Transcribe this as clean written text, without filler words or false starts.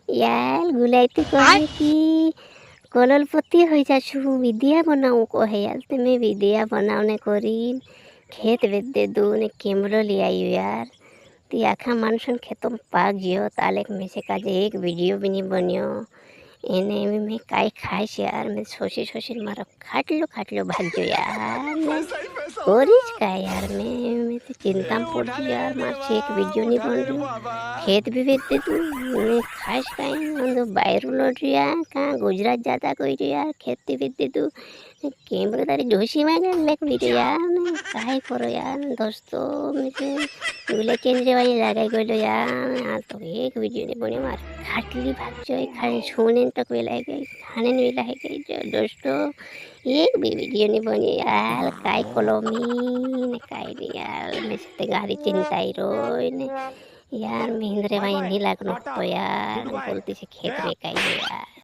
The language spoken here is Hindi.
यार गुलाइती कहे कि कलरपति हो जाछु विद्या बनाऊ कहे यार तुम्हें विद्या बनावने करी खेत बेच दे दो ने कैमरा ले आई यार ती आखा मानसन खेतों में पाक जियो तालेक में से काजे एक वीडियो भी नहीं बनियो एने में काय खाइस यार मैं सोची मारो खाट लो भाग जो यार मैं कोरिस का यार मैं तो चिंता में पड़ जी यार मार से एक वीडियो नहीं बन रही खेत भी बेच दे तू मैं खाइस का तो बाहर लौट रिया कहाँ गुजरात जाता कोई जो यार खेती बेच दे तू कैमरा तारी जोशी में गए मैं वीडियो यार मैं काहे करो यार दोस्तों मुझे गुले चेंज वाली लगाई गई यार आज तो एक वीडियो नहीं बनी मार खाटली भाग जो खाने छूने तक वेला गई खाने नहीं वेला है गई जो दोस्तों एक भी वीडियो नहीं बनी यार काय कलोमी ने काय नहीं यार मैं से गाड़ी चिंता ही रो ने यार महिंद्रे भाई नहीं लगनो तो यार बोलती से खेत में काय यार।